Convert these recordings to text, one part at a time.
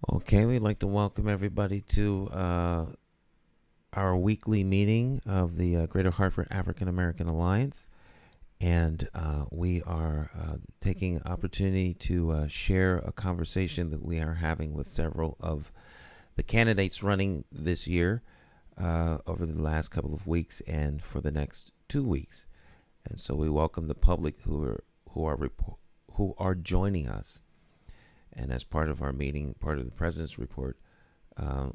Okay, we'd like to welcome everybody to our weekly meeting of the Greater Hartford African American Alliance. And we are taking an opportunity to share a conversation that we are having with several of the candidates running this year over the last couple of weeks and for the next 2 weeks. And so we welcome the public who are joining us. And as part of our meeting, part of the President's Report,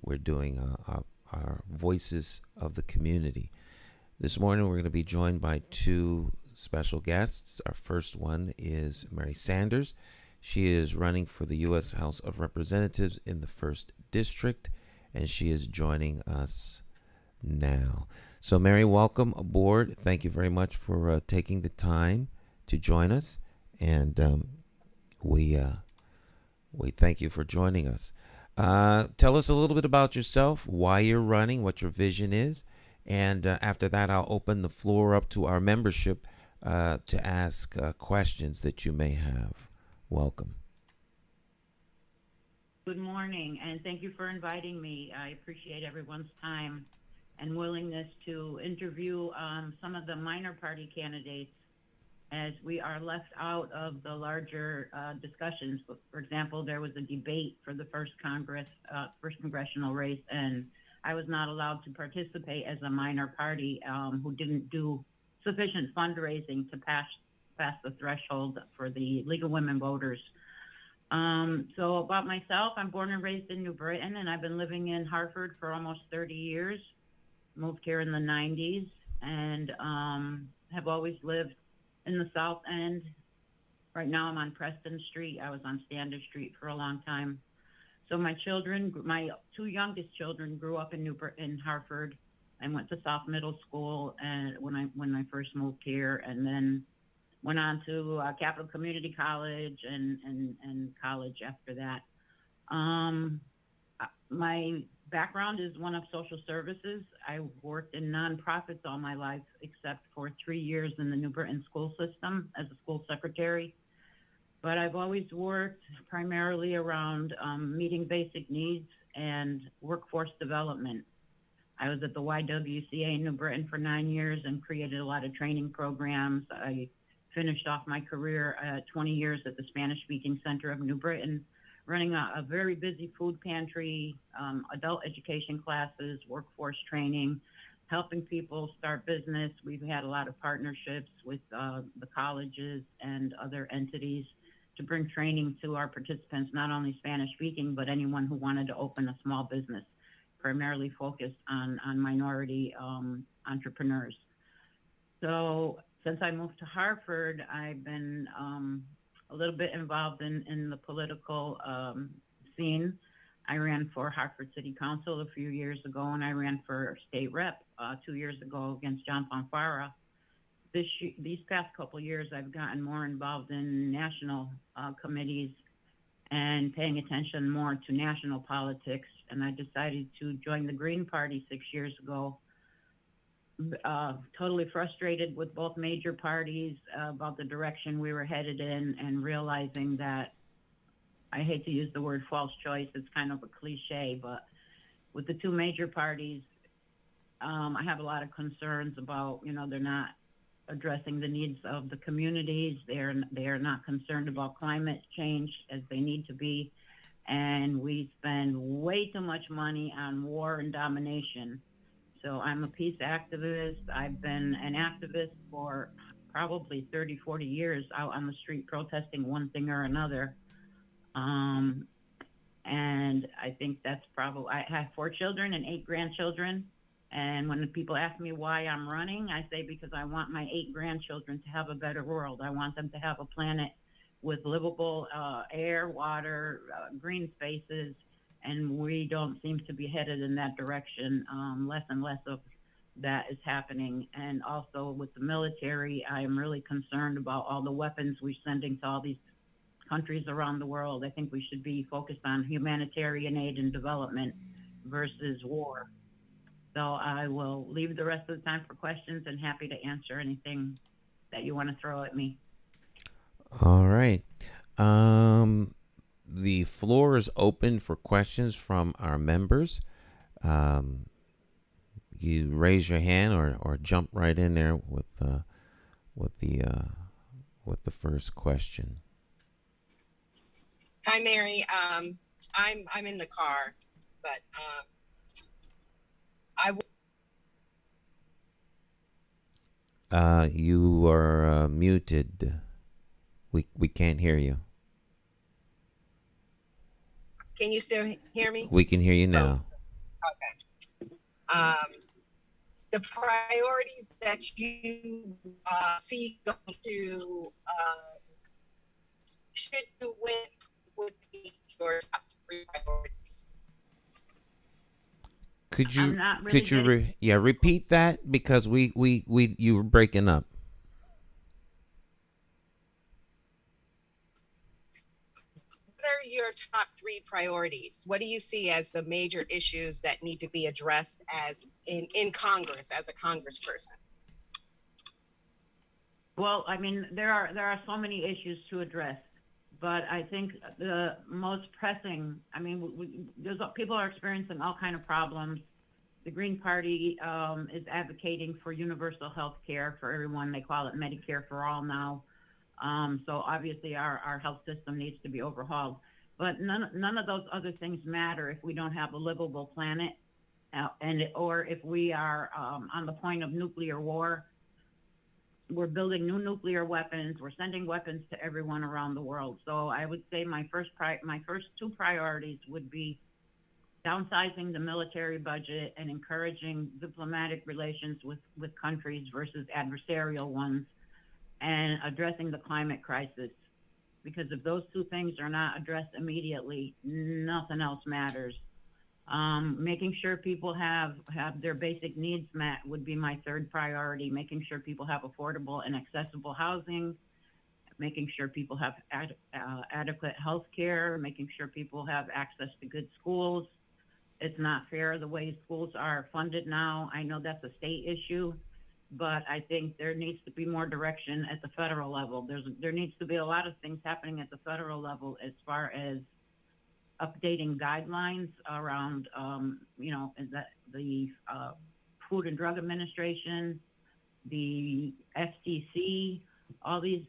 we're doing our Voices of the Community. This morning, we're going to be joined by two special guests. Our first one is Mary Sanders. She is running for the U.S. House of Representatives in the 1st District, and she is joining us now. So, Mary, welcome aboard. Thank you very much for taking the time to join us, and we thank you for joining us. Tell us a little bit about yourself, why you're running, what your vision is, and after that, I'll open the floor up to our membership to ask questions that you may have. Welcome. Good morning, and thank you for inviting me. I appreciate everyone's time and willingness to interview some of the minor party candidates as we are left out of the larger discussions. For example, there was a debate for the first congressional race, and I was not allowed to participate as a minor party who didn't do sufficient fundraising to pass the threshold for the League of Women Voters. So about myself, I'm born and raised in New Britain, and I've been living in Hartford for almost 30 years. Moved here in the 90s, and have always lived in the South End. Right now I'm on Preston Street. I was on Standish Street for a long time. So my two youngest children grew up in Hartford. I went to South Middle School and when I first moved here, and then went on to Capital Community College and college after that. My background is one of social services. I worked in nonprofits all my life, except for 3 years in the New Britain school system as a school secretary. But I've always worked primarily around meeting basic needs and workforce development. I was at the YWCA in New Britain for 9 years and created a lot of training programs. I finished off my career 20 years at the Spanish-speaking Center of New Britain, running a very busy food pantry, adult education classes, workforce training, helping people start business. We've had a lot of partnerships with the colleges and other entities to bring training to our participants, not only Spanish speaking, but anyone who wanted to open a small business, primarily focused on minority entrepreneurs. So since I moved to Hartford, I've been a little bit involved in the political scene. I ran for Hartford City Council a few years ago, and I ran for state rep 2 years ago against John Fonfara. These past couple years, I've gotten more involved in national committees and paying attention more to national politics. And I decided to join the Green Party 6 years ago. Totally frustrated with both major parties about the direction we were headed in, and realizing that, I hate to use the word false choice, it's kind of a cliche, but with the two major parties, I have a lot of concerns about, they're not addressing the needs of the communities. They are not concerned about climate change as they need to be. And we spend way too much money on war and domination. So I'm a peace activist. I've been an activist for probably 30, 40 years, out on the street protesting one thing or another. And I think that's probably, I have 4 children and 8 grandchildren. And when people ask me why I'm running, I say because I want my 8 grandchildren to have a better world. I want them to have a planet with livable air, water, green spaces, and we don't seem to be headed in that direction. Less and less of that is happening. And also with the military, I am really concerned about all the weapons we're sending to all these countries around the world. I think we should be focused on humanitarian aid and development versus war. So I will leave the rest of the time for questions, and happy to answer anything that you want to throw at me. All right. Um, the floor is open for questions from our members. Um, you raise your hand or jump right in there with the uh, with the first question. Hi, Mary. I'm in the car, but you are muted. We can't hear you. Can you still hear me? We can hear you now. Okay. The priorities that you see going to should you win would be your top 3 priorities. Could you I'm not really repeat that because we you were breaking up. What are your top 3 priorities? What do you see as the major issues that need to be addressed as in Congress as a congressperson? Well, I mean, there are so many issues to address, but I think the most pressing, I mean, people are experiencing all kind of problems. The Green Party is advocating for universal health care for everyone. They call it Medicare for all now. So obviously our health system needs to be overhauled. But none of those other things matter if we don't have a livable planet, or if we are on the point of nuclear war. We're building new nuclear weapons. We're sending weapons to everyone around the world. So I would say my first 2 priorities would be downsizing the military budget and encouraging diplomatic relations with countries versus adversarial ones, and addressing the climate crisis. Because if those 2 things are not addressed immediately, nothing else matters. Making sure people have their basic needs met would be my 3rd priority. Making sure people have affordable and accessible housing, making sure people have adequate health care, making sure people have access to good schools. It's not fair the way schools are funded now. I know that's a state issue, but I think there needs to be more direction at the federal level. There needs to be a lot of things happening at the federal level as far as updating guidelines around, the Food and Drug Administration, the FCC, all these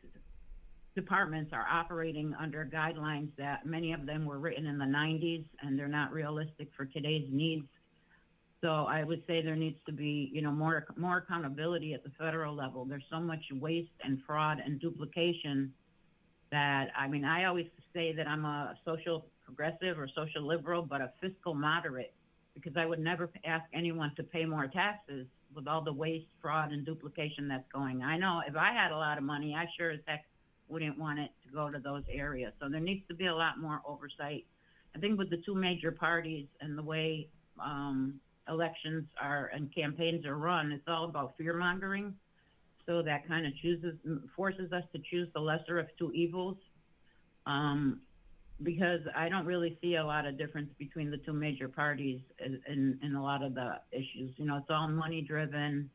departments are operating under guidelines that many of them were written in the 90s, and they're not realistic for today's needs. So I would say there needs to be, more accountability at the federal level. There's so much waste and fraud and duplication that, I mean, I always say that I'm a social progressive or social liberal, but a fiscal moderate, because I would never ask anyone to pay more taxes with all the waste, fraud, and duplication that's going. I know if I had a lot of money, I sure as heck wouldn't want it to go to those areas. So there needs to be a lot more oversight. I think with the 2 major parties and the way elections are and campaigns are run, it's all about fear mongering. So that kind of forces us to choose the lesser of 2 evils. Because I don't really see a lot of difference between the 2 major parties in a lot of the issues. It's all money driven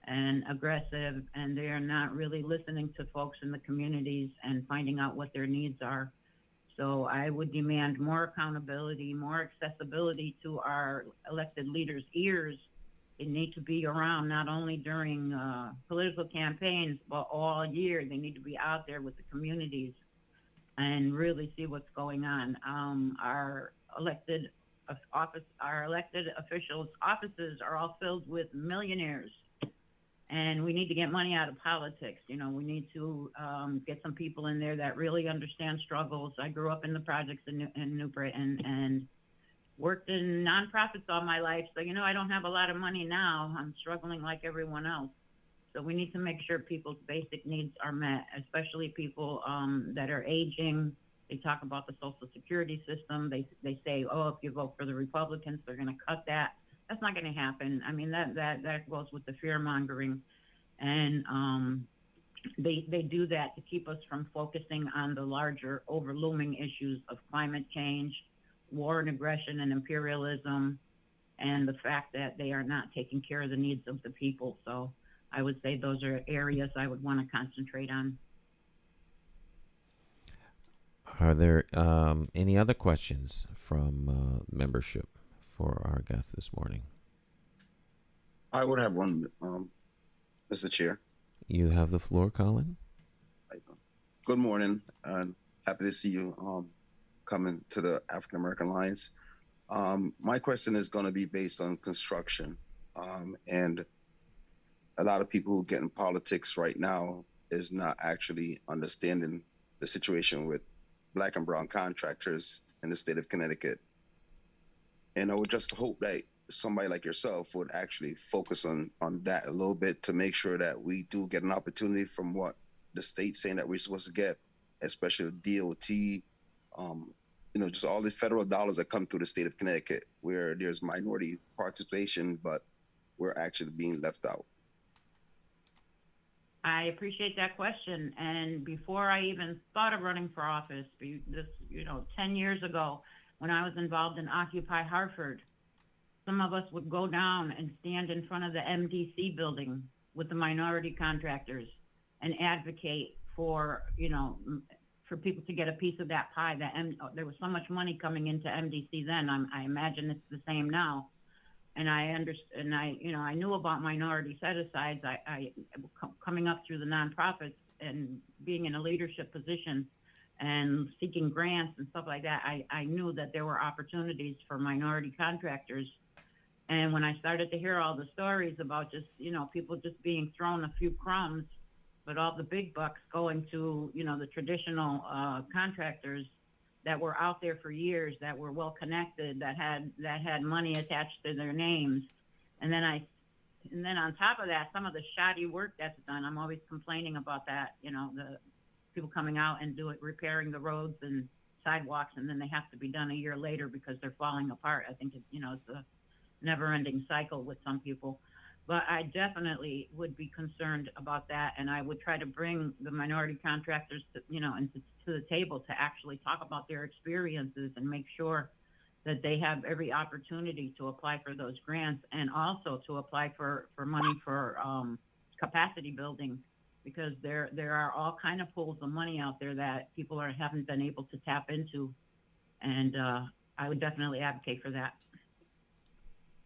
and aggressive, and they are not really listening to folks in the communities and finding out what their needs are. So I would demand more accountability, more accessibility to our elected leaders' ears. They need to be around not only during political campaigns, but all year. They need to be out there with the communities and really see what's going on. Our elected officials' offices are all filled with millionaires, and we need to get money out of politics. We need to get some people in there that really understand struggles. I grew up in the projects in New Britain and worked in nonprofits all my life, so I don't have a lot of money now. I'm struggling like everyone else. So we need to make sure people's basic needs are met, especially people that are aging. They talk about the Social Security system. They say, oh, if you vote for the Republicans, they're going to cut that. That's not going to happen. I mean, that goes with the fear mongering, and they do that to keep us from focusing on the larger, overlooming issues of climate change, war and aggression and imperialism, and the fact that they are not taking care of the needs of the people. So I would say those are areas I would want to concentrate on. Are there any other questions from membership for our guest this morning? I would have one, Mr. Chair. You have the floor, Colin. Good morning, and happy to see you coming to the African American Alliance. My question is going to be based on construction, and a lot of people who get in politics right now is not actually understanding the situation with Black and brown contractors in the state of Connecticut. And I would just hope that somebody like yourself would actually focus on that a little bit to make sure that we do get an opportunity from what the state's saying that we're supposed to get, especially DOT, just all the federal dollars that come through the state of Connecticut, where there's minority participation, but we're actually being left out. I appreciate that question. And before I even thought of running for office, 10 years ago, when I was involved in Occupy Hartford, some of us would go down and stand in front of the MDC building with the minority contractors and advocate for, for people to get a piece of that pie. There was so much money coming into MDC then. I imagine it's the same now. And I knew about minority set-asides. I coming up through the nonprofits and being in a leadership position and seeking grants and stuff like that, I knew that there were opportunities for minority contractors. And when I started to hear all the stories about just, people just being thrown a few crumbs, but all the big bucks going to, the traditional contractors that were out there for years, that were well connected, that had money attached to their names, and then on top of that, some of the shoddy work that's done. I'm always complaining about that. The people coming out and repairing the roads and sidewalks, and then they have to be done a year later because they're falling apart. I think it's a never-ending cycle with some people. But I definitely would be concerned about that, and I would try to bring the minority contractors to the table to actually talk about their experiences and make sure that they have every opportunity to apply for those grants, and also to apply for money for capacity building, because there are all kind of pools of money out there that people haven't been able to tap into, and I would definitely advocate for that.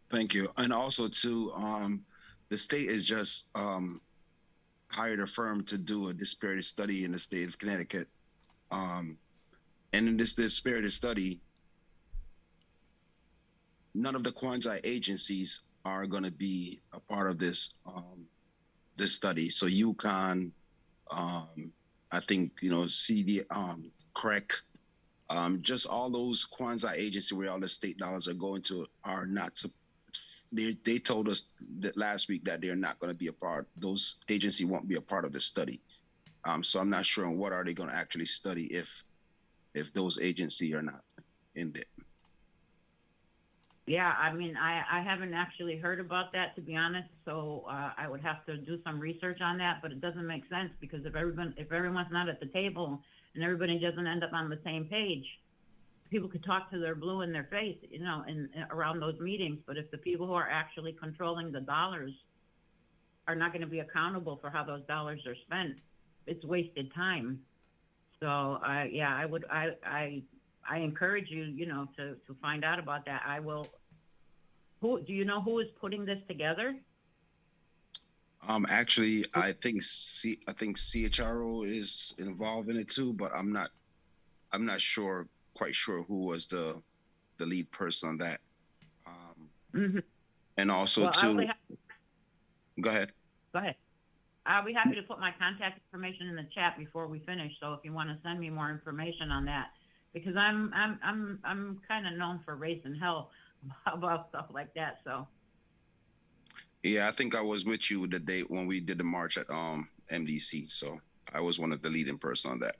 Thank you. And also too, the state has just hired a firm to do a disparity study in the state of Connecticut. And in this disparity study, none of the quasi agencies are going to be a part of this study. So UConn, I think, CD, CREC, just all those quasi agencies where all the state dollars are going to are not. They told us that last week that they're not going to be a part. Those agencies won't be a part of the study. So I'm not sure on what are they going to actually study if those agencies are not in there. Yeah, I mean, I haven't actually heard about that, to be honest. So I would have to do some research on that. But it doesn't make sense, because if everyone's not at the table and everybody doesn't end up on the same page, people could talk to their blue in their face, in around those meetings. But if the people who are actually controlling the dollars are not going to be accountable for how those dollars are spent, it's wasted time. So I encourage you, to find out about that. I will. Do you know who is putting this together? Actually, I think CHRO is involved in it too, but I'm not quite sure who was the lead person on that. And also go ahead. Go ahead. I'll be happy to put my contact information in the chat before we finish. So if you want to send me more information on that, because I'm kind of known for raising hell about stuff like that. So. Yeah, I think I was with you the day when we did the march at MDC. So I was one of the leading person on that.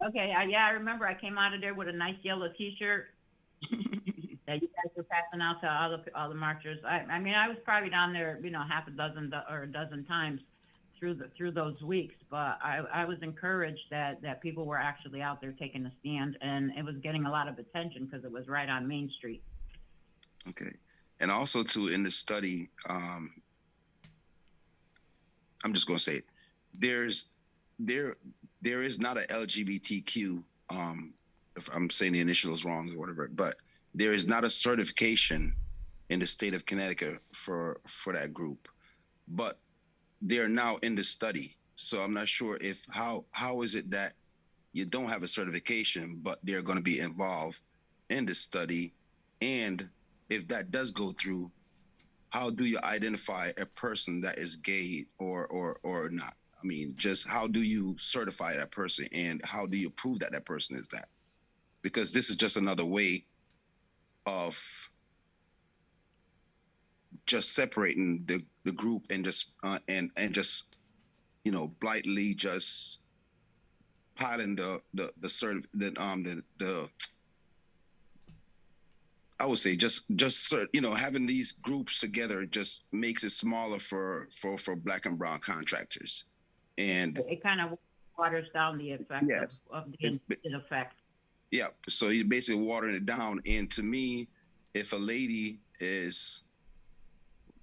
Okay, I remember I came out of there with a nice yellow T-shirt that you guys were passing out to all the marchers. I mean, I was probably down there, half a dozen or a dozen times through those weeks, but I was encouraged that people were actually out there taking a stand, and it was getting a lot of attention because it was right on Main Street. Okay, and also too, in the study, I'm just going to say it, there is not a LGBTQ if I'm saying the initials wrong or whatever, but there is not a certification in the state of Connecticut for that group, but they're now in the study. So I'm not sure if how is it that you don't have a certification, but they're going to be involved in the study, and if that does go through, how do you identify a person that is gay or not? I mean, just how do you certify that person, and how do you prove that that person is that? Because this is just another way of just separating the group and just just blithely just piling the sort of the I would say just having these groups together just makes it smaller for black and brown contractors, and It kind of waters down the effect yes, of the it's intended effect. yeah. So you're basically watering it down. And to me, if a lady is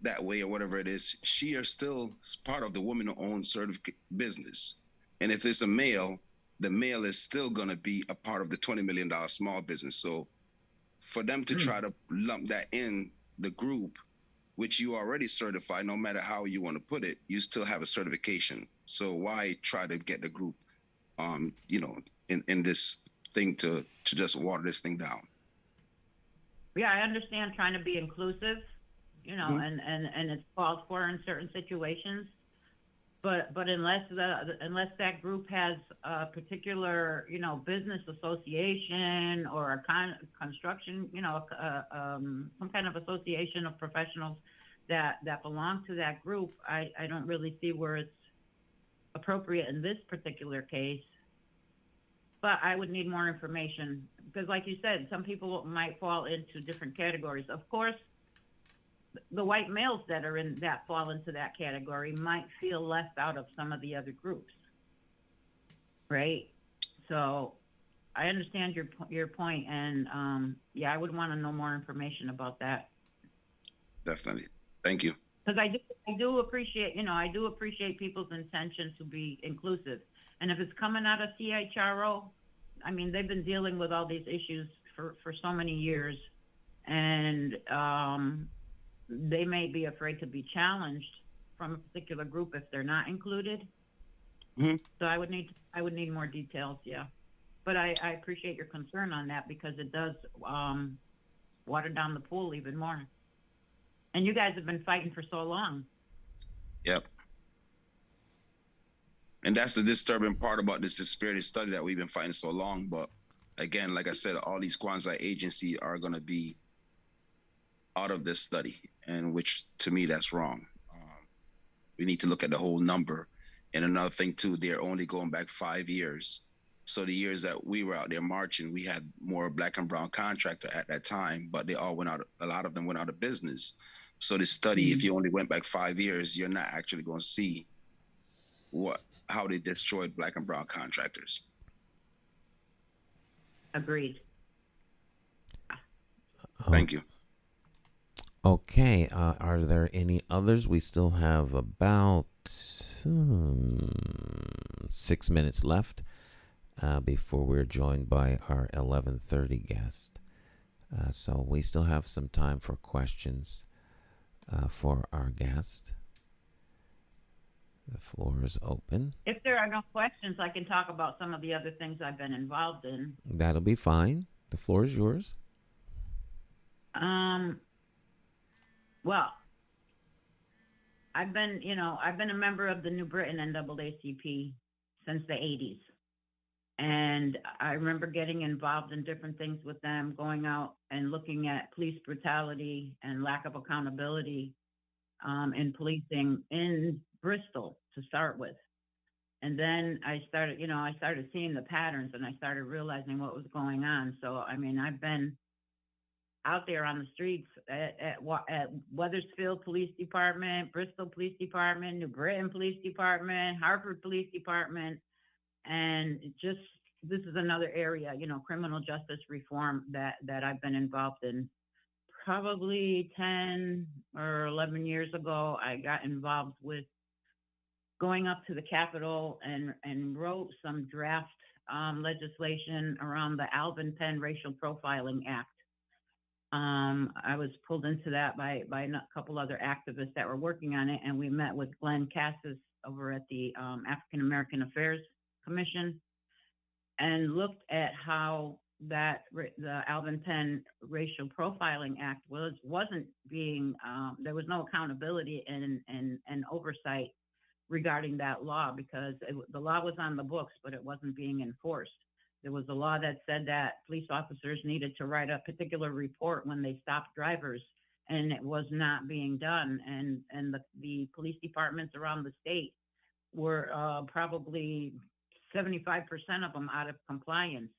that way or whatever it is, she is still part of the woman-owned certificate business. And if it's a male, the male is still going to be a part of the $20 million small business. So for them to try to lump that in the group, which you already certified, no matter how you want to put it, you still have a certification. So why try to get the group, in this thing to just water this thing down? Yeah, I understand trying to be inclusive, Mhm. and it's called for in certain situations. But unless that group has a particular, business association or a construction, some kind of association of professionals that belong to that group, I don't really see where it's appropriate in this particular case. But I would need more information because, like you said, some people might fall into different categories. Of course, the white males that are in that fall into that category might feel left out of some of the other groups, right? So I understand your point, and yeah, I would want to know more information about that Definitely. Thank you. because I do appreciate, I do appreciate people's intention to be inclusive, and if it's coming out of CHRO, I mean they've been dealing with all these issues for so many years, and they may be afraid to be challenged from a particular group if they're not included. Mhm. So I would need more details, yeah. But I appreciate your concern on that because it does water down the pool even more. And you guys have been fighting for so long. Yep. And that's the disturbing part about this disparity study that we've been fighting so long. But again, like I said, all these quasi agencies are going to be out of this study, and which to me that's wrong. We need to look at the whole number. And another thing too, they're only going back 5 years. So the years that we were out there marching, we had more black and brown contractor at that time, but they all went out. A lot of them went out of business. So this study, if Mm, you only went back 5 years, you're not actually going to see what how they destroyed black and brown contractors. agreed. Oh, Thank you. okay. Are there any others? We still have about 6 minutes left before we're joined by our 11:30 guest. So we still have some time for questions for our guest. The floor is open. If there are no questions, I can talk about some of the other things I've been involved in. That'll be fine. The floor is yours. Um, well, I've been a member of the New Britain NAACP since the 80s. And I remember getting involved in different things with them, going out and looking at police brutality and lack of accountability in policing in Bristol to start with. And then I started seeing the patterns and I started realizing what was going on. So, I mean, I've been out there on the streets at Weathersfield Police Department, Bristol Police Department, New Britain Police Department, Hartford Police Department, and just this is another area, criminal justice reform that I've been involved in. Probably 10 or 11 years ago, I got involved with going up to the Capitol and wrote some draft legislation around the Alvin Penn Racial Profiling Act. I was pulled into that by a couple other activists that were working on it, and we met with Glenn Cassis over at the African American Affairs Commission and looked at how the Alvin Penn Racial Profiling Act wasn't being, there was no accountability and oversight regarding that law, because the law was on the books, but it wasn't being enforced. There was a law that said that police officers needed to write a particular report when they stopped drivers, and it was not being done. And the police departments around the state were probably 75% of them out of compliance.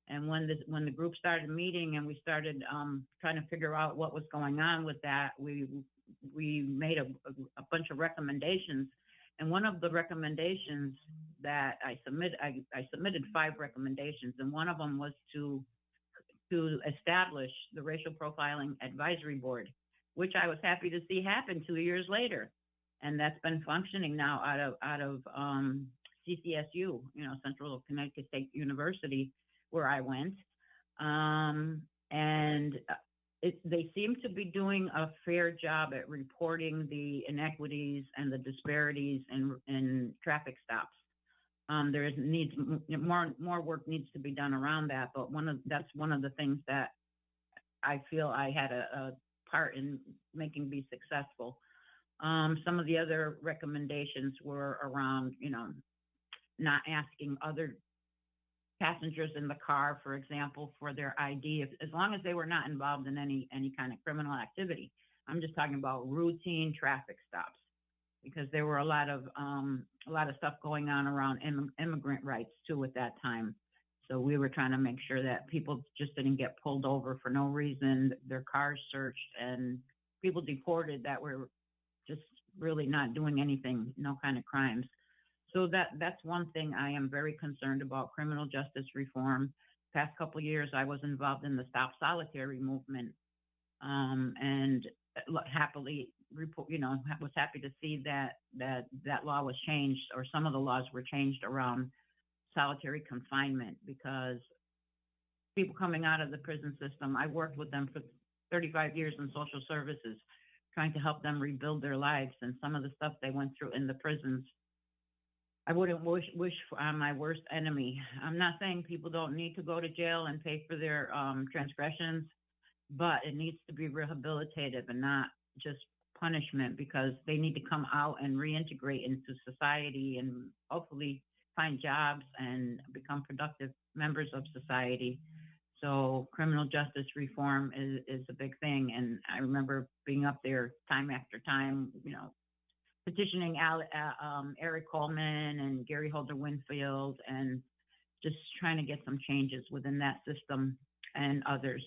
And when the group started meeting and we started trying to figure out what was going on with that, we made a bunch of recommendations. And one of the recommendations that I submitted 5 recommendations, and one of them was to establish the Racial Profiling Advisory Board, which I was happy to see happen 2 years later. And that's been functioning now out of CCSU, Central Connecticut State University, where I went. They seem to be doing a fair job at reporting the inequities and the disparities in traffic stops. More work needs to be done around that, but that's one of the things that I feel I had a part in making be successful. Some of the other recommendations were around, not asking other passengers in the car, for example, for their ID, as long as they were not involved in any kind of criminal activity. I'm just talking about routine traffic stops, because there were a lot of stuff going on around immigrant rights too at that time. So we were trying to make sure that people just didn't get pulled over for no reason, their cars searched, and people deported that were just really not doing anything, no kind of crimes. So that's one thing I am very concerned about, criminal justice reform. Past couple of years, I was involved in the Stop Solitary movement, and happily was happy to see that law was changed, or some of the laws were changed around solitary confinement, because people coming out of the prison system, I worked with them for 35 years in social services, trying to help them rebuild their lives, and some of the stuff they went through in the prisons, I wouldn't wish on my worst enemy. I'm not saying people don't need to go to jail and pay for their transgressions, but it needs to be rehabilitative and not just punishment, because they need to come out and reintegrate into society and hopefully find jobs and become productive members of society. So criminal justice reform is a big thing. And I remember being up there time after time, petitioning Eric Coleman and Gary Holder Winfield, and just trying to get some changes within that system and others.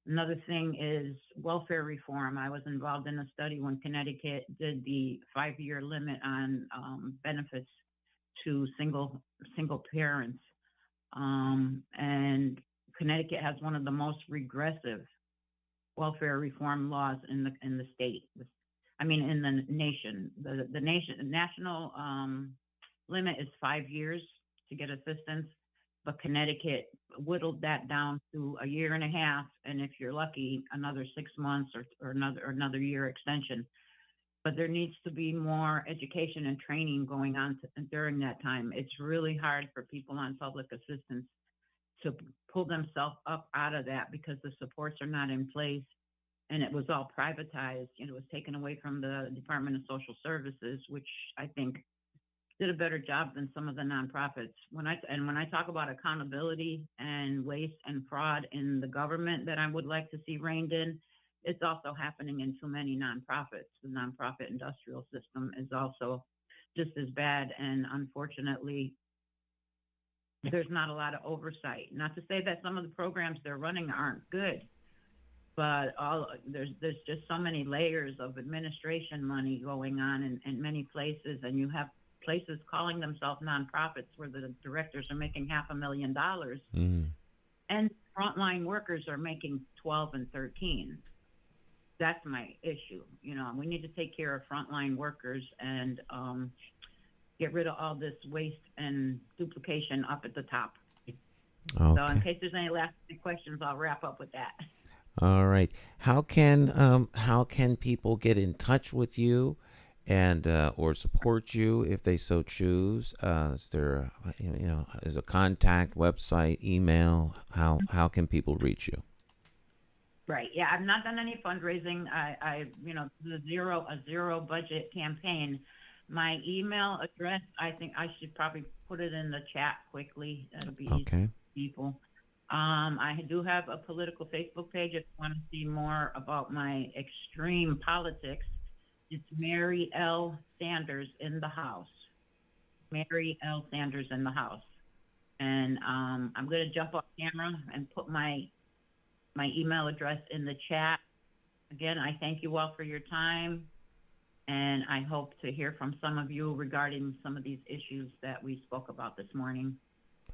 Another thing is welfare reform. I was involved in a study when Connecticut did the 5-year limit on benefits to single parents. And Connecticut has one of the most regressive welfare reform laws in the state. In the nation. The national limit is 5 years to get assistance, but Connecticut whittled that down to 1.5 years, and if you're lucky, another 6 months or another year extension. But there needs to be more education and training going on during that time. It's really hard for people on public assistance to pull themselves up out of that, because the supports are not in place. And it was all privatized. It was taken away from the Department of Social Services, which I think did a better job than some of the nonprofits. When I talk about accountability and waste and fraud in the government that I would like to see reined in, it's also happening in too many nonprofits. The nonprofit industrial system is also just as bad. And unfortunately, there's not a lot of oversight. Not to say that some of the programs they're running aren't good, but there's just so many layers of administration money going on in many places, and you have places calling themselves nonprofits where the directors are making $500,000, and frontline workers are making 12 and 13. That's my issue. We need to take care of frontline workers and get rid of all this waste and duplication up at the top. So in Okay. case there's any last questions, I'll wrap up with that. All right. How can people get in touch with you and or support you if they so choose? Is there is a contact website, email? How can people reach you? Right. Yeah, I've not done any fundraising. The zero budget campaign. My email address, I think I should probably put it in the chat quickly. That'd be easy Okay. for people. I do have a political Facebook page if you want to see more about my extreme politics. It's Mary L. Sanders in the house. Mary L. Sanders in the house. And I'm going to jump off camera and put my email address in the chat. Again, I thank you all for your time, and I hope to hear from some of you regarding some of these issues that we spoke about this morning.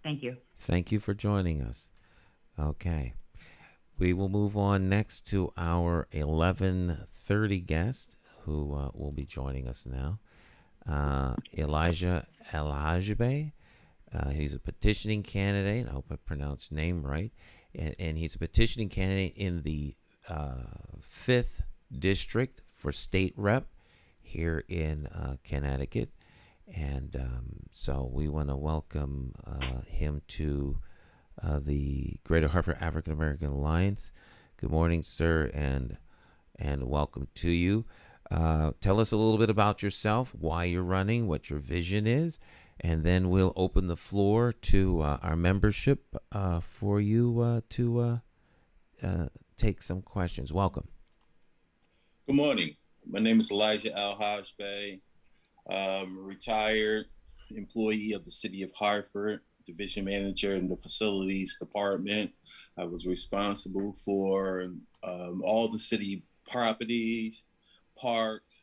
Thank you. Thank you for joining us. Okay. We will move on next to our 11:30 guest who will be joining us now. Elijah El-Hajj-Bey. He's a petitioning candidate. I hope I pronounced your name right. And he's a petitioning candidate in the 5th District for state rep here in Connecticut. And so we want to welcome him to the Greater Hartford African American Alliance. Good morning, sir, and welcome to you. Tell us a little bit about yourself, why you're running, what your vision is, and then we'll open the floor to our membership for you to take some questions. Welcome. Good morning. My name is Elijah El-Hajj-Bey. I'm a retired employee of the City of Hartford, division manager in the facilities department. I was responsible for all the city properties, parks,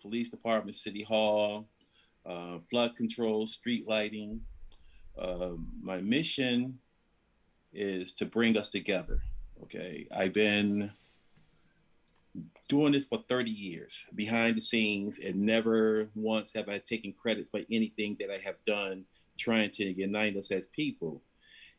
police department, city hall, flood control, street lighting. My mission is to bring us together. Okay, I've been doing this for 30 years behind the scenes, and never once have I taken credit for anything that I have done trying to unite us as people.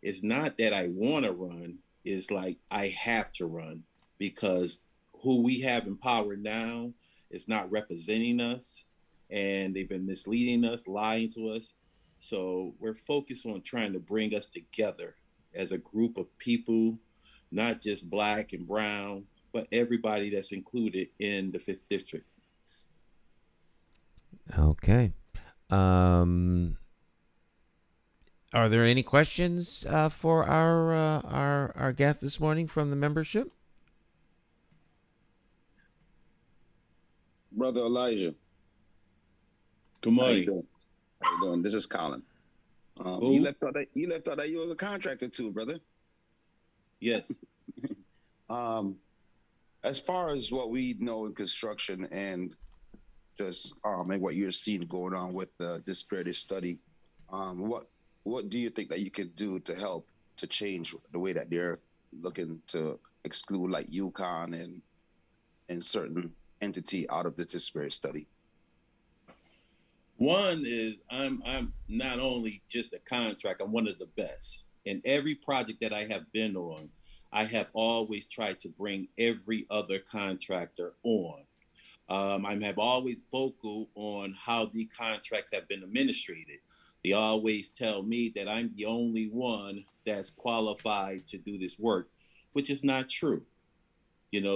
It's not that I want to run, it's like I have to run, because who we have in power now is not representing us, and they've been misleading us, lying to us. So we're focused on trying to bring us together as a group of people, not just black and brown, but everybody that's included in the 5th District. Okay. Are there any questions for our guest this morning from the membership? Brother Elijah. Good morning. How you doing? How you doing? This is Colin. You left out that you was a contractor too, brother. Yes. As far as what we know in construction and just and what you're seeing going on with the disparity study, what do you think that you could do to help to change the way that they're looking to exclude like UConn and certain entity out of the disparity study? One is I'm not only just a contractor, I'm one of the best. In every project that I have been on, I have always tried to bring every other contractor on. I have always vocal on how the contracts have been administrated. They always tell me that I'm the only one that's qualified to do this work, which is not true.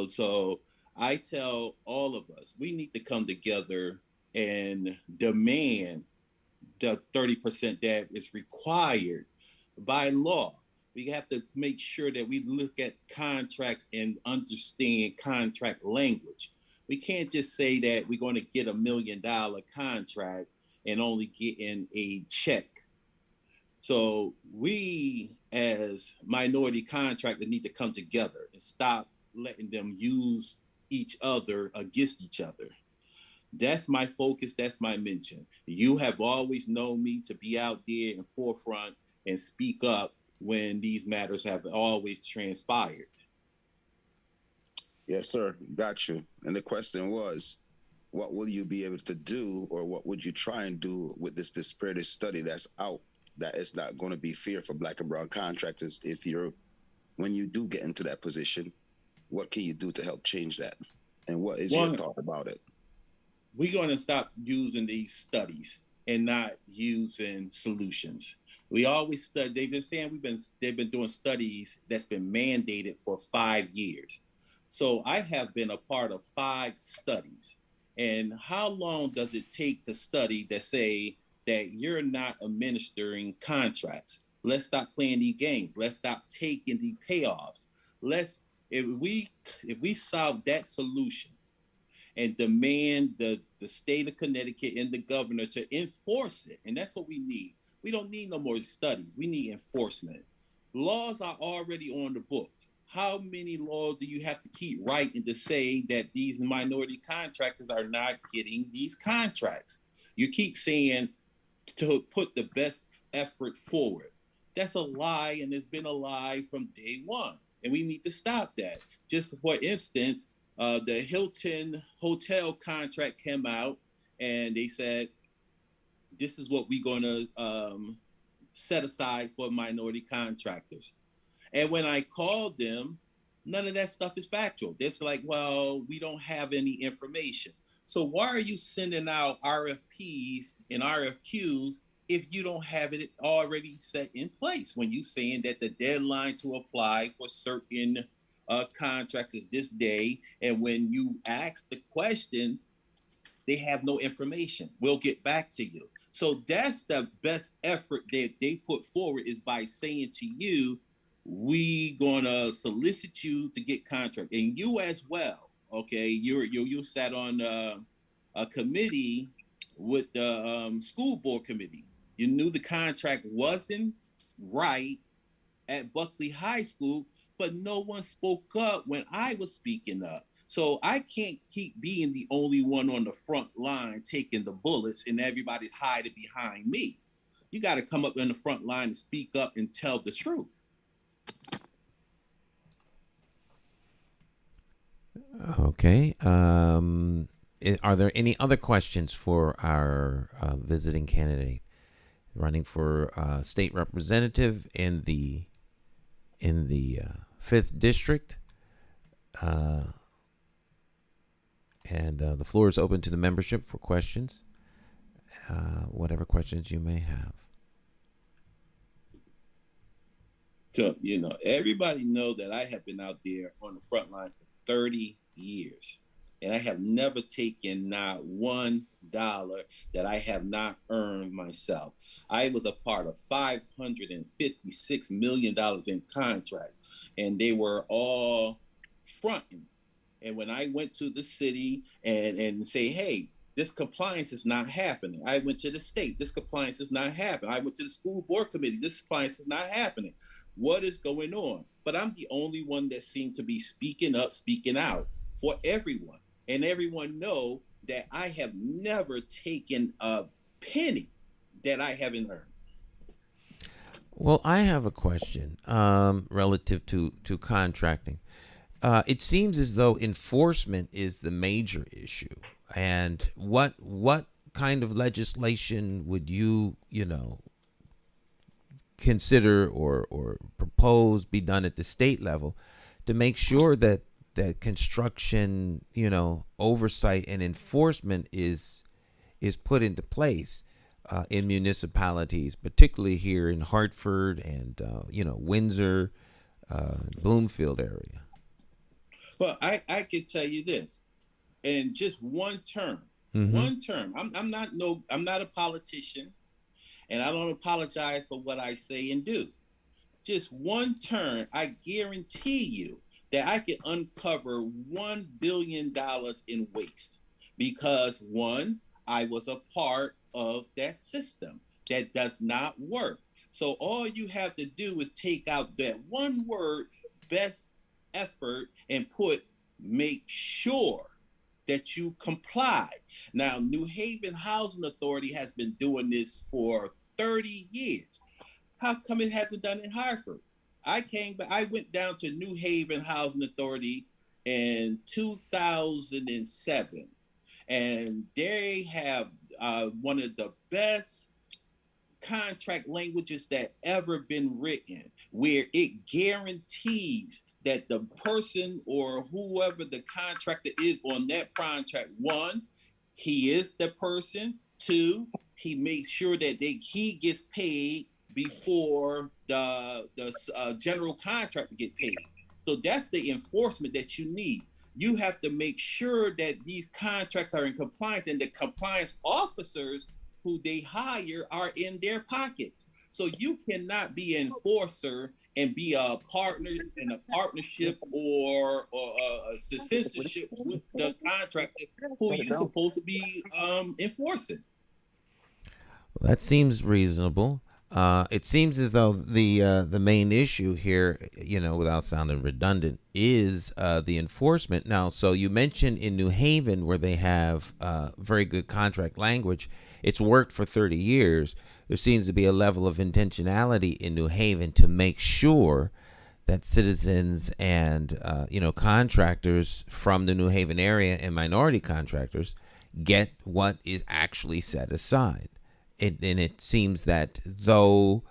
So I tell all of us, we need to come together and demand the 30% that is required by law. We have to make sure that we look at contracts and understand contract language. We can't just say that we're going to get $1 million contract and only getting a check. So we, as minority contractors, need to come together and stop letting them use each other against each other. That's my focus. That's my mention. You have always known me to be out there in forefront and speak up when these matters have always transpired. Yes, sir. Got you. And the question was, what will you be able to do, or what would you try and do with this disparity study that's out that it's not going to be fair for black and brown contractors when you do get into that position? What can you do to help change that? And what is your thought about it? We're going to stop using these studies and not using solutions. We always study. They've been saying they've been doing studies that's been mandated for 5 years. So I have been a part of 5 studies. And how long does it take to study that say that you're not administering contracts? Let's stop playing these games. Let's stop taking the payoffs. If we solve that solution and demand the state of Connecticut and the governor to enforce it, and that's what we need. We don't need no more studies. We need enforcement. Laws are already on the books. How many laws do you have to keep writing to say that these minority contractors are not getting these contracts? You keep saying to put the best effort forward. That's a lie, and it's been a lie from day one. And we need to stop that. Just for instance, the Hilton hotel contract came out, and they said, this is what we're going to set aside for minority contractors. And when I called them, none of that stuff is factual. It's like, well, we don't have any information. So why are you sending out RFPs and RFQs if you don't have it already set in place? When you saying that the deadline to apply for certain contracts is this day, and when you ask the question, they have no information. We'll get back to you. So that's the best effort that they put forward, is by saying to you, we gonna solicit you to get contract, and you as well. Okay, you sat on a committee with the school board committee. You knew the contract wasn't right at Buckley High School, but no one spoke up when I was speaking up. So I can't keep being the only one on the front line taking the bullets and everybody's hiding behind me. You got to come up in the front line and speak up and tell the truth. Okay. Are there any other questions for our visiting candidate running for state representative in the 5th district? And the floor is open to the membership for questions, whatever questions you may have. So, everybody know that I have been out there on the front line for 30 years, and I have never taken not $1 that I have not earned myself. I was a part of $556 million in contract, and they were all fronting. And when I went to the city and say, hey, this compliance is not happening. I went to the state, this compliance is not happening. I went to the school board committee, this compliance is not happening. What is going on? But I'm the only one that seemed to be speaking up, speaking out for everyone. And everyone know that I have never taken a penny that I haven't earned. Well, I have a question relative to contracting. It seems as though enforcement is the major issue. And what kind of legislation would you consider or propose be done at the state level to make sure that construction, oversight and enforcement is put into place in municipalities, particularly here in Hartford and Windsor, Bloomfield area? Well, I can tell you this, in just one term, I'm not a politician, and I don't apologize for what I say and do. Just one term, I guarantee you that I can uncover $1 billion in waste, because one, I was a part of that system that does not work. So all you have to do is take out that one word, best effort, and make sure that you comply. Now, New Haven Housing Authority has been doing this for 30 years. How come it hasn't done in Hartford? I went down to New Haven Housing Authority in 2007, and they have one of the best contract languages that ever been written where it guarantees that the person or whoever the contractor is on that contract, one, he is the person. Two, he makes sure that he gets paid before the general contractor get paid. So that's the enforcement that you need. You have to make sure that these contracts are in compliance, and the compliance officers who they hire are in their pockets. So you cannot be an enforcer and be a partner in a partnership or a citizenship with the contractor who you're supposed to be enforcing. Well, that seems reasonable. It seems as though the main issue here, without sounding redundant, is the enforcement. Now, so you mentioned in New Haven where they have very good contract language. It's worked for 30 years. There seems to be a level of intentionality in New Haven to make sure that citizens and contractors from the New Haven area and minority contractors get what is actually set aside. And it seems that though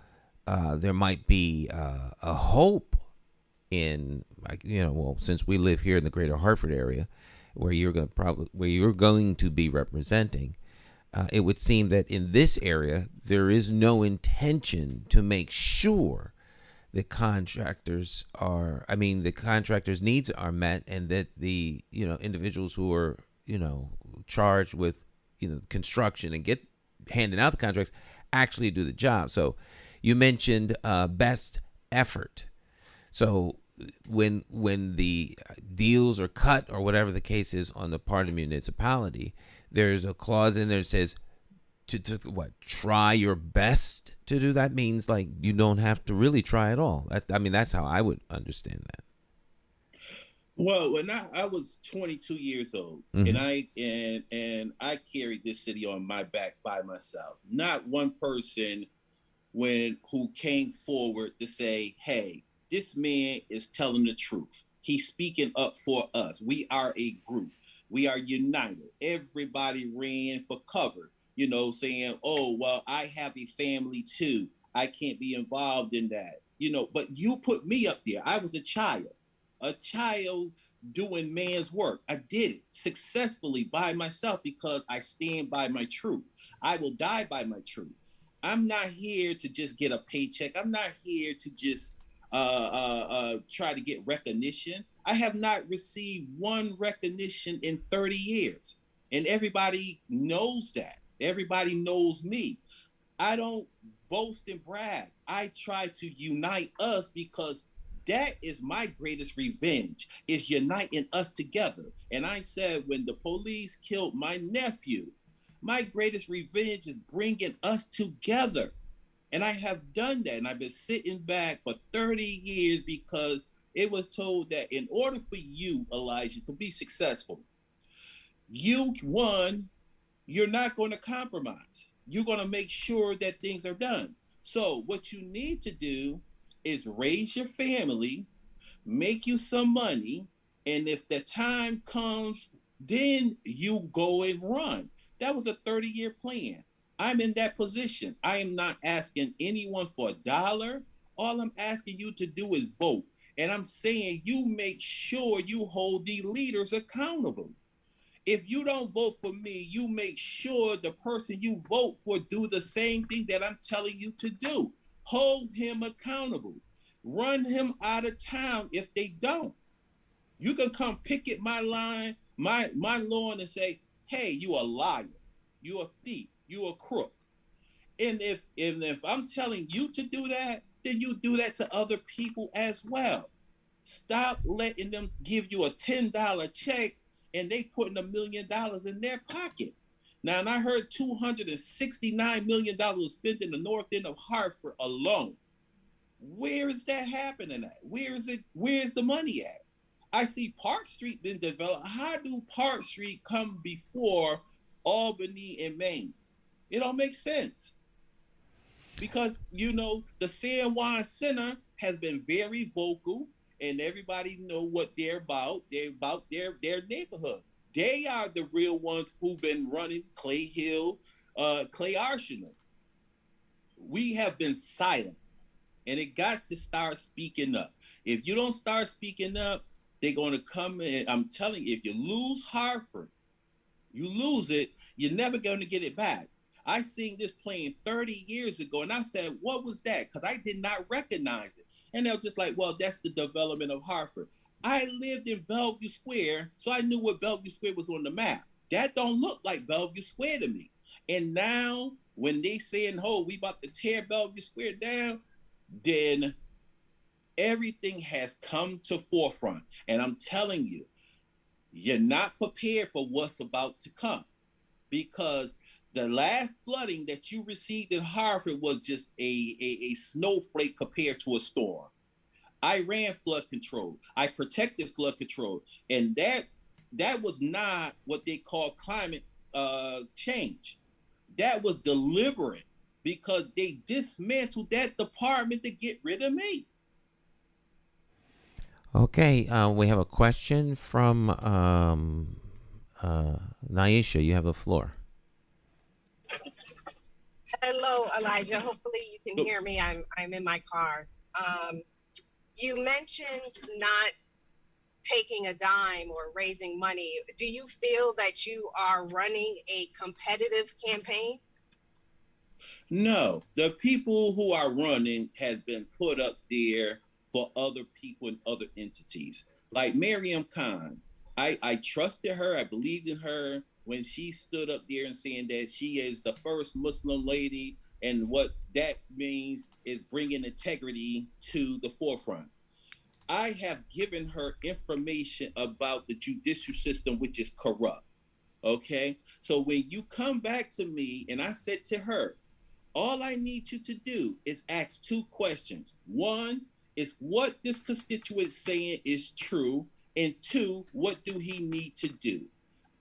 there might be a hope in, since we live here in the greater Hartford area, where you're going to be representing, it would seem that in this area there is no intention to make sure the contractors' needs are met, and that the individuals who are charged with construction and get handing out the contracts actually do the job. So you mentioned best effort. So when the deals are cut or whatever the case is on the part of the municipality, there's a clause in there that says to try your best to do. That means like you don't have to really try at all. That's how I would understand that. Well, when I was 22 years old, mm-hmm. and I carried this city on my back by myself. Not one person who came forward to say, "Hey, this man is telling the truth. He's speaking up for us. We are a group. We are united." Everybody ran for cover, saying, "Oh, well, I have a family too. I can't be involved in that." But you put me up there. I was a child doing man's work. I did it successfully by myself because I stand by my truth. I will die by my truth. I'm not here to just get a paycheck. I'm not here to just try to get recognition. I have not received one recognition in 30 years. And everybody knows that. Everybody knows me. I don't boast and brag. I try to unite us because that is my greatest revenge, is uniting us together. And I said, when the police killed my nephew, my greatest revenge is bringing us together. And I have done that. And I've been sitting back for 30 years because it was told that in order for you, Elijah, to be successful, you're not going to compromise. You're going to make sure that things are done. So what you need to do is raise your family, make you some money, and if the time comes, then you go and run. That was a 30-year plan. I'm in that position. I am not asking anyone for $1. All I'm asking you to do is vote. And I'm saying you make sure you hold the leaders accountable. If you don't vote for me, you make sure the person you vote for do the same thing that I'm telling you to do. Hold him accountable. Run him out of town if they don't. You can come picket my line, my lawn, and say, "Hey, you a liar. You a thief. You a crook." And if I'm telling you to do that, then you do that to other people as well. Stop letting them give you a $10 check and they putting $1 million in their pocket. Now, and I heard $269 million spent in the north end of Hartford alone. Where is that happening at? Where's the money at? I see Park Street been developed. How do Park Street come before Albany and Maine? It don't make sense. Because, the San Juan Center has been very vocal and everybody know what they're about. They're about their neighborhood. They are the real ones who've been running Clay Hill, Clay Arsenal. we have been silent, and it got to start speaking up. If you don't start speaking up, they're going to come in. I'm telling you, if you lose Hartford, you lose it, you're never going to get it back. I seen this playing 30 years ago, and I said, what was that? Because I did not recognize it. And they were just like, well, that's the development of Hartford. I lived in Bellevue Square, so I knew what Bellevue Square was on the map. That don't look like Bellevue Square to me. And now, when they saying, oh, we about to tear Bellevue Square down, then everything has come to forefront. And I'm telling you, you're not prepared for what's about to come, because the last flooding that you received in Hartford was just a snowflake compared to a storm. I ran flood control. I protected flood control. And that was not what they call climate change. That was deliberate, because they dismantled that department to get rid of me. Okay, we have a question from Naisha. You have the floor. Hello, Elijah. Hopefully you can hear me. I'm in my car. You mentioned not taking a dime or raising money. Do you feel that you are running a competitive campaign? No, the people who are running has been put up there for other people and other entities. Like Miriam Khan, I trusted her. I believed in her when she stood up there and saying that she is the first Muslim lady, and what that means is bringing integrity to the forefront. I have given her information about the judicial system, which is corrupt. Okay. So when you come back to me, and I said to her, all I need you to do is ask two questions. One is what this constituent is saying is true. And two, what do he need to do?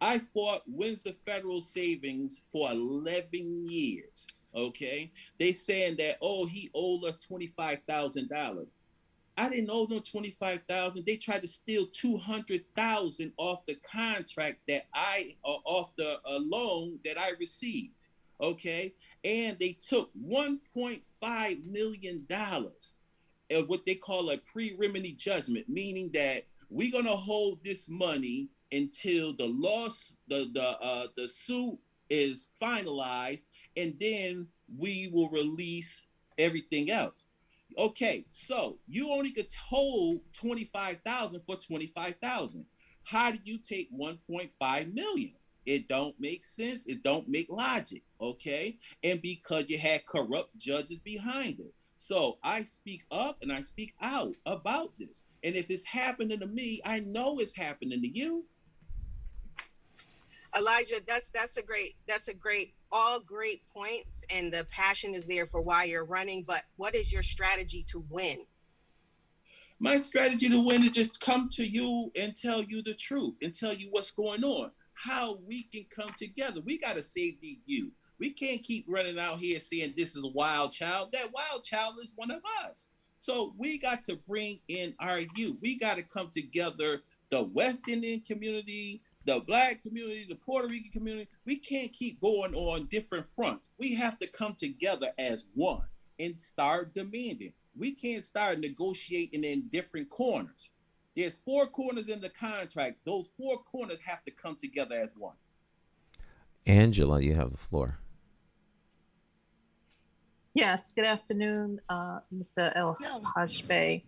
I fought Windsor Federal Savings for 11 years. Okay. They saying that, oh, he owed us $25,000. I didn't owe them $25,000. They tried to steal $200,000 off the contract that off the loan that I received. Okay, and they took $1.5 million of what they call a pre-remedy judgment, meaning that we're gonna hold this money until the the suit is finalized, and then we will release everything else. Okay, so you only could hold 25,000 for 25,000. How do you take 1.5 million? It don't make sense. It don't make logic. Okay, and because you had corrupt judges behind it. So I speak up and I speak out about this. And if it's happening to me, I know it's happening to you. Elijah, that's a great all great points, and the passion is there for why you're running. But what is your strategy to win? My strategy to win is just come to you and tell you the truth and tell you what's going on, how we can come together. We got to save the youth. We can't keep running out here saying this is a wild child. That wild child is one of us. So we got to bring in our youth. We got to come together, the West Indian community, the Black community, the Puerto Rican community. We can't keep going on different fronts. We have to come together as one and start demanding. We can't start negotiating in different corners. There's 4 corners in the contract. Those 4 corners have to come together as one. Angela, you have the floor. Yes, good afternoon, Mr. El-Hajj-Bey.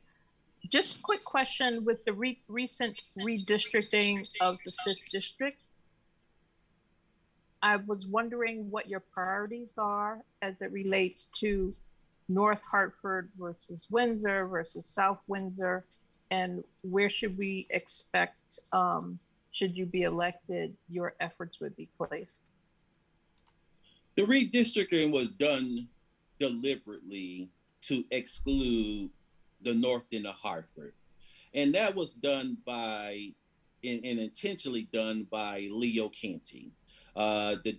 Just a quick question with the recent redistricting of the 5th district. I was wondering what your priorities are as it relates to North Hartford versus Windsor versus South Windsor, and where should we expect, should you be elected, your efforts would be placed? The redistricting was done deliberately to exclude the North End of Hartford. And that was done by, and intentionally done by Leo Canty. He was the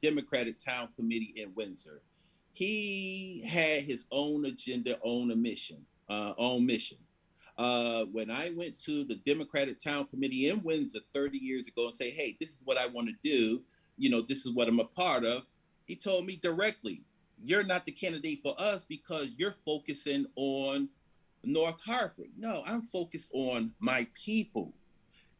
Democratic Town Committee in Windsor. He had his own agenda, own mission. When I went to the Democratic Town Committee in Windsor 30 years ago and say, hey, this is what I want to do, this is what I'm a part of, he told me directly, you're not the candidate for us because you're focusing on North Hartford. No, I'm focused on my people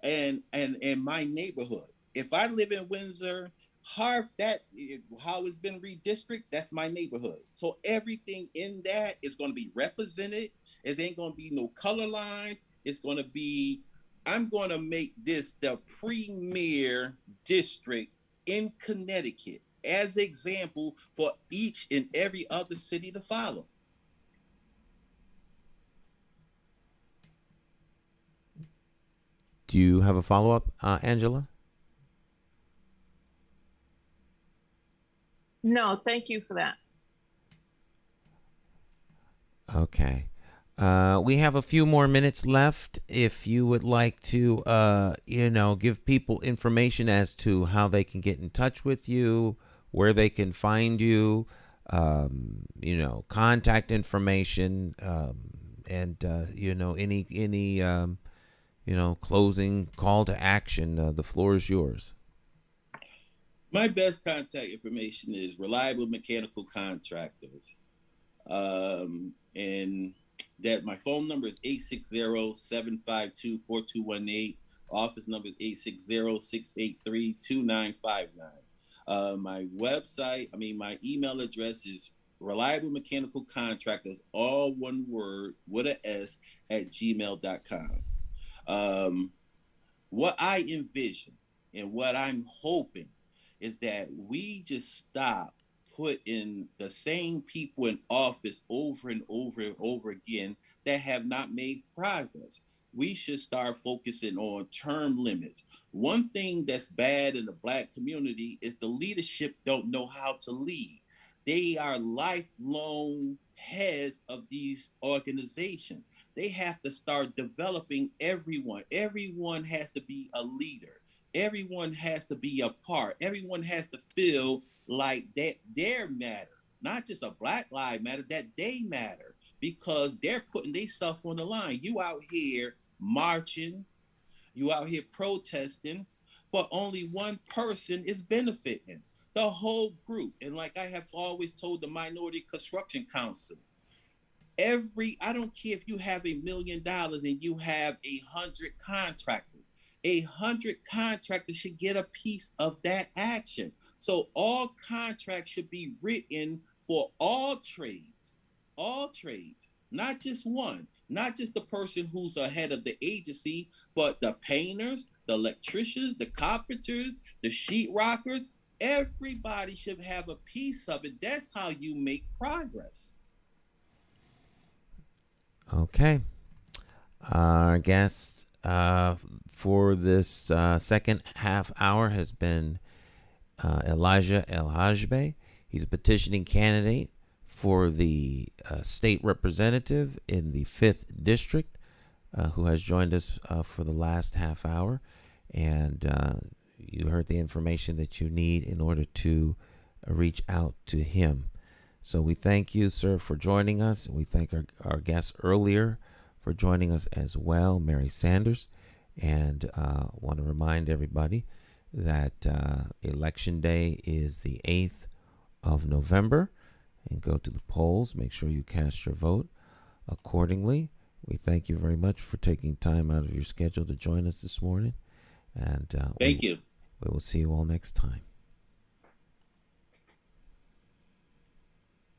and my neighborhood. If I live in Windsor, how it's been redistricted, that's my neighborhood. So everything in that is going to be represented. It ain't going to be no color lines. It's going to be, I'm going to make this the premier district in Connecticut as example for each and every other city to follow. Do you have a follow-up, Angela? No, thank you for that. Okay. We have a few more minutes left. If you would like to, give people information as to how they can get in touch with you, where they can find you, contact information, and any closing call to action. The floor is yours. My best contact information is Reliable Mechanical Contractors. And that my phone number is 860-752-4218. Office number is 860-683-2959. My email address is Reliable Mechanical Contractors, all one word with an S, @gmail.com. What I envision and what I'm hoping is that we just stop putting the same people in office over and over and over again that have not made progress. We should start focusing on term limits. One thing that's bad in the Black community is the leadership don't know how to lead. They are lifelong heads of these organizations. They have to start developing everyone. Everyone has to be a leader. Everyone has to be a part. Everyone has to feel like that their matter, not just a Black Lives Matter, that they matter because they're putting themselves on the line. You out here marching, you out here protesting, but only one person is benefiting, the whole group. And like I have always told the Minority Construction Council, I don't care if you have $1 million and you have 100 contractors. 100 contractors should get a piece of that action. So all contracts should be written for all trades, not just one, not just the person who's ahead of the agency, but the painters, the electricians, the carpenters, the sheetrockers. Everybody should have a piece of it. That's how you make progress. Okay. Our guest for this second half hour has been Elijah El-Hajj-Bey. He's a petitioning candidate for the state representative in the 5th District, who has joined us for the last half hour. And you heard the information that you need in order to reach out to him. So we thank you, sir, for joining us. We thank our guests earlier for joining us as well, Mary Sanders. And want to remind everybody that Election Day is the 8th of November. And go to the polls. Make sure you cast your vote accordingly. We thank you very much for taking time out of your schedule to join us this morning. And thank you. We will see you all next time.